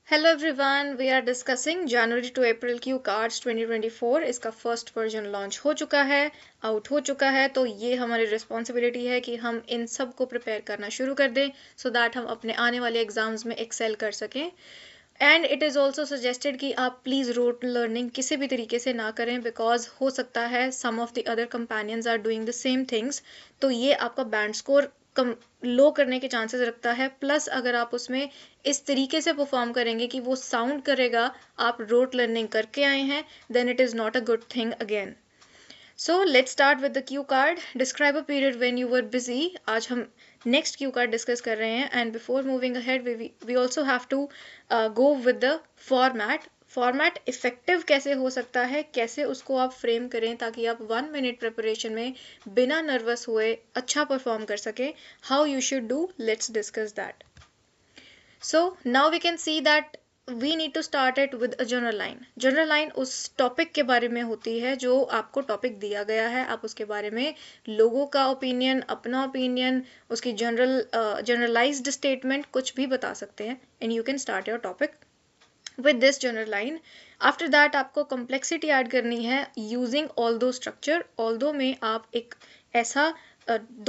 Hello everyone, we are discussing January to April cue cards 2024। इसका first version launch हो चुका है, out हो चुका है। तो ये हमारी रिस्पॉन्सिबिलिटी है कि हम इन सब को प्रिपेयर करना शुरू कर दें सो दैट हम अपने आने वाले एग्जाम्स में एक्सेल कर सकें। And it is also suggested कि आप प्लीज़ रोट लर्निंग किसी भी तरीके से ना करें, बिकॉज हो सकता है some of the other companions are doing the same things, तो ये आपका बैंड स्कोर कम लो करने के चांसेस रखता है। प्लस अगर आप उसमें इस तरीके से परफॉर्म करेंगे कि वो साउंड करेगा आप रोट लर्निंग करके आए हैं, then it is not a good thing again. So let's start with the cue card. Describe a period when you were busy. आज हम next cue card discuss कर रहे हैं, and before moving ahead we also have to go with the format. Format effective कैसे हो सकता है, कैसे उसको आप फ्रेम करें ताकि आप 1 मिनट प्रिपरेशन में बिना नर्वस हुए अच्छा परफॉर्म कर सकें. How you should do, let's discuss that. So now we can see that we need to start it with a general line. General line उस टॉपिक के बारे में होती है जो आपको टॉपिक दिया गया है, आप उसके बारे में लोगों का ओपिनियन, अपना ओपिनियन, उसकी जनरलाइज्ड स्टेटमेंट कुछ भी बता सकते हैं, and you can start your topic with this general line. After that आपको complexity ऐड करनी है using although structure. although में आप एक ऐसा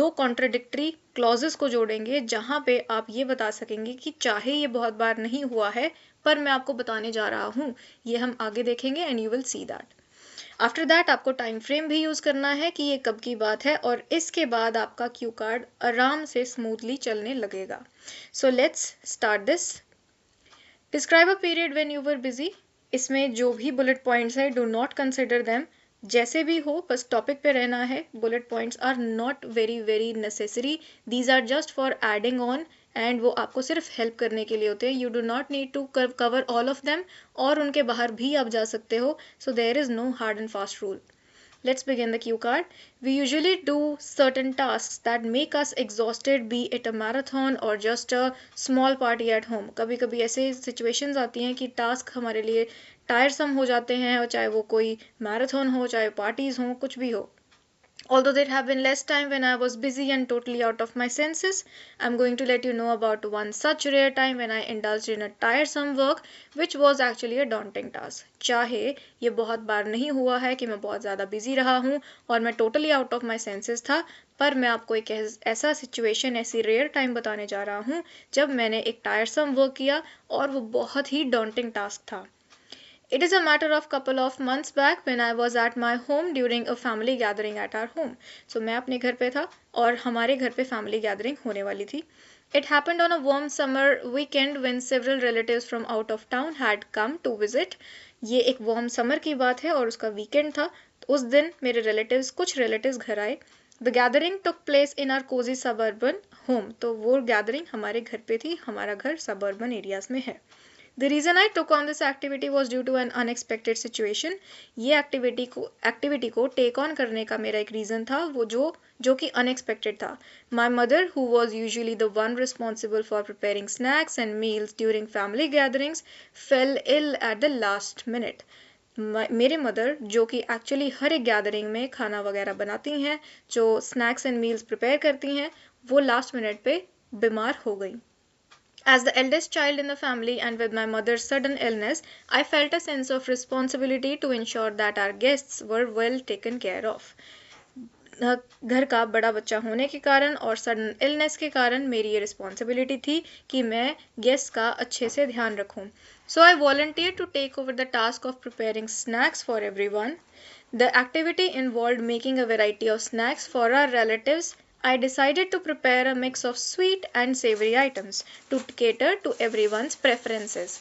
दो कॉन्ट्रडिक्टरी क्लॉजेस को जोड़ेंगे जहां पे आप ये बता सकेंगे कि चाहे ये बहुत बार नहीं हुआ है पर मैं आपको बताने जा रहा हूँ, ये हम आगे देखेंगे and you will see that. After that आपको टाइम फ्रेम भी यूज करना है कि ये कब की बात है, और इसके बाद आपका क्यू कार्ड आराम से स्मूथली चलने लगेगा. So let's start this. Describe a period when you were busy. इसमें जो भी बुलेट पॉइंट्स है डू नॉट कंसिडर देम. जैसे भी हो बस टॉपिक पे रहना है. Bullet points are not very very necessary, these are just for adding on, and वो आपको सिर्फ हेल्प करने के लिए होते हैं. You do not need to cover all of them, और उनके बाहर भी आप जा सकते हो. So there is no hard and fast rule. Let's begin the cue card. We usually do certain tasks that make us exhausted, be it a marathon or just a small party at home. कभी कभी ऐसे situations आती हैं कि task हमारे लिए टायरसम हो जाते हैं, और चाहे वो कोई मैराथन हो, चाहे पार्टीज हो, कुछ भी हो. Although there have been less time when I was busy and totally out of my senses, I'm going to let you know about one such rare time when I indulged in a tiresome work which was actually a daunting task. चाहे ये बहुत बार नहीं हुआ है कि मैं बहुत ज़्यादा बिजी रहा हूँ और मैं totally out of my senses था, पर मैं आपको एक ऐसा सिचुएशन, ऐसी रेयर टाइम बताने जा रहा हूँ जब मैंने एक टायरसम वर्क किया और वो बहुत ही daunting टास्क था. It is a matter of couple of months back when I was at my home during a family gathering at our home. So मैं अपने घर पे था और हमारे घर पे family gathering होने वाली थी. It happened on a warm summer weekend when several relatives from out of town had come to visit. ये एक warm summer की बात है और उसका weekend था. तो उस दिन मेरे कुछ relatives घर आए. The gathering took place in our cozy suburban home. तो वो gathering हमारे घर पे थी. हमारा घर suburban areas में है. The reason I took on this activity was due to an unexpected situation. ये activity को take on करने का मेरा एक reason था, वो जो कि unexpected था. My mother, who was usually the one responsible for preparing snacks and meals during family gatherings, fell ill at the last minute. मेरे मदर जो कि एक्चुअली हर एक गैदरिंग में खाना वगैरह बनाती हैं, जो स्नैक्स एंड मील्स प्रिपेयर करती हैं, वो लास्ट मिनट पे बीमार हो गई. As the eldest child in the family and with my mother's sudden illness, I felt a sense of responsibility to ensure that our guests were well taken care of. घर का बड़ा बच्चा होने के कारण और सडन इलनेस के कारण मेरी ये रिस्पॉन्सिबिलिटी थी कि मैं गेस्ट का अच्छे से ध्यान रखूं. So I volunteer to take over the task of preparing snacks for everyone. The activity involved making a variety of snacks for our relatives. I decided to prepare a mix of sweet and savory items to cater to everyone's preferences.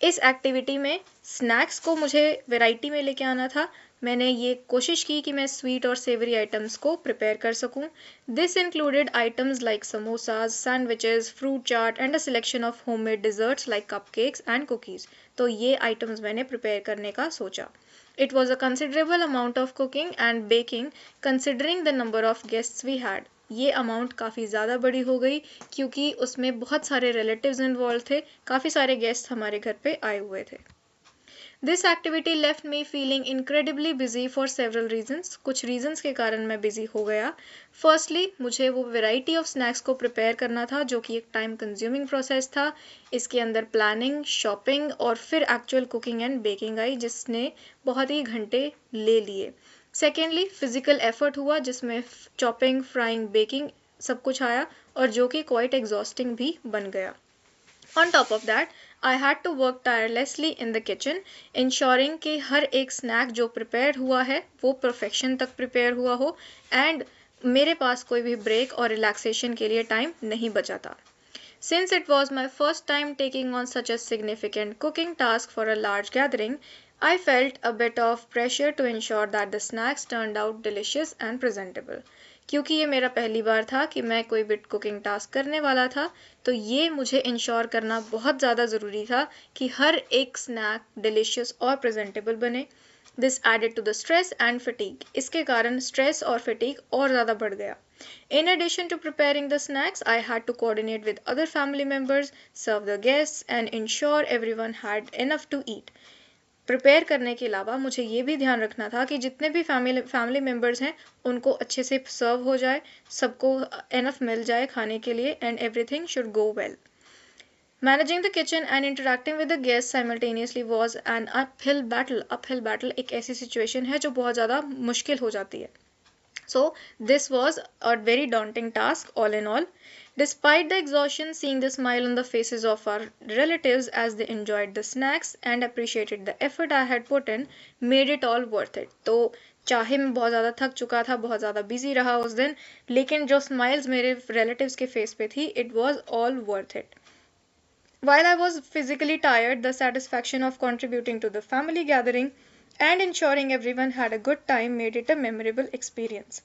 इस activity में snacks को मुझे variety में लेके आना था. मैंने ये कोशिश की कि मैं स्वीट और सेवरी आइटम्स को प्रिपेयर कर सकूं. This included items like samosas, sandwiches, fruit chaat and a selection of homemade desserts like cupcakes and cookies. तो ये आइटम्स मैंने प्रिपेयर करने का सोचा. It was a considerable amount of cooking and baking considering the number of guests we had. ये amount काफ़ी ज़्यादा बड़ी हो गई क्योंकि उसमें बहुत सारे रिलेटिव्स इन्वॉल्व थे, काफ़ी सारे गेस्ट हमारे घर पे आए हुए थे. This activity left me feeling incredibly busy for several reasons. कुछ रीजंस के कारण मैं बिजी हो गया। फर्स्टली मुझे वो वेराइटी ऑफ स्नैक्स को प्रिपेयर करना था जो कि एक टाइम कंज्यूमिंग प्रोसेस था। इसके अंदर प्लानिंग, शॉपिंग और फिर एक्चुअल कुकिंग एंड बेकिंग आई जिसने बहुत ही घंटे ले लिए। सेकेंडली फिजिकल एफर्ट हुआ जिसमें चॉपिंग, फ्राइंग, बेकिंग सब कुछ आया और जो कि क्वाइट एग्जॉस्टिंग भी बन गया। On top of that, I had to work tirelessly in the kitchen, ensuring कि हर एक स्नैक जो प्रिपेयर हुआ है वो परफेक्शन तक प्रिपेयर हुआ हो एंड मेरे पास कोई भी ब्रेक और रिलैक्सेशन के लिए टाइम नहीं बचा था। Since it was my first time taking on such a significant cooking task for a large gathering, I felt a bit of pressure to ensure that the snacks turned out delicious and presentable. क्योंकि ये मेरा पहली बार था कि मैं कोई भी cooking task करने वाला था, तो ये मुझे इंश्योर करना बहुत ज़्यादा ज़रूरी था कि हर एक स्नैक डिलीशियस और प्रेजेंटेबल बने। This added to the stress and fatigue. इसके कारण स्ट्रेस और फटीग और ज़्यादा बढ़ गया। In addition to preparing the snacks, I had to coordinate with other family members, serve the guests, and ensure everyone had enough to eat. Prepare करने के अलावा मुझे ये भी ध्यान रखना था कि जितने भी फैमिली मेम्बर्स हैं उनको अच्छे से सर्व हो जाए, सबको एनफ मिल जाए खाने के लिए and everything should go well. Managing the kitchen and interacting with the guest simultaneously was an uphill battle. Uphill battle एक ऐसी सिचुएशन है जो बहुत ज़्यादा मुश्किल हो जाती है। So this was a very daunting task all in all. Despite the exhaustion, seeing the smile on the faces of our relatives as they enjoyed the snacks and appreciated the effort I had put in made it all worth it. तो चाहे मैं बहुत ज़्यादा थक चुका था, बहुत ज़्यादा बिजी रहा उस दिन, लेकिन जो स्माइल्स मेरे रिलेटिव्स के फेस पे थी, it was all worth it. While I was physically tired, the satisfaction of contributing to the family gathering and ensuring everyone had a good time made it a memorable experience.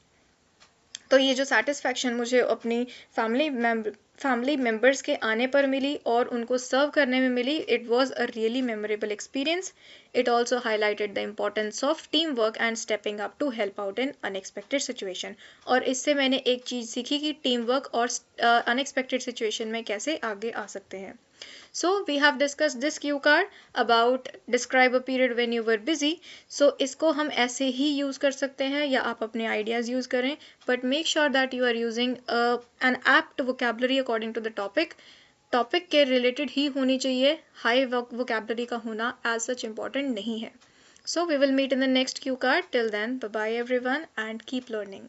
तो ये जो satisfaction मुझे अपनी family members के आने पर मिली और उनको सर्व करने में मिली, it was a really memorable experience. It also highlighted the importance of team work and stepping up to help out in unexpected situation. और इससे मैंने एक चीज़ सीखी कि टीम वर्क और अनएक्सपेक्टेड सिचुएशन में कैसे आगे आ सकते हैं. So we have discussed this cue card about describe a period when you were busy. So इसको हम ऐसे ही use कर सकते हैं या आप अपने ideas use करें, but make sure that you are using an apt vocabulary according to the topic. Topic के related ही होनी चाहिए, high vocabulary का होना as such important नहीं है. So we will meet in the next cue card. Till then, bye bye everyone and keep learning.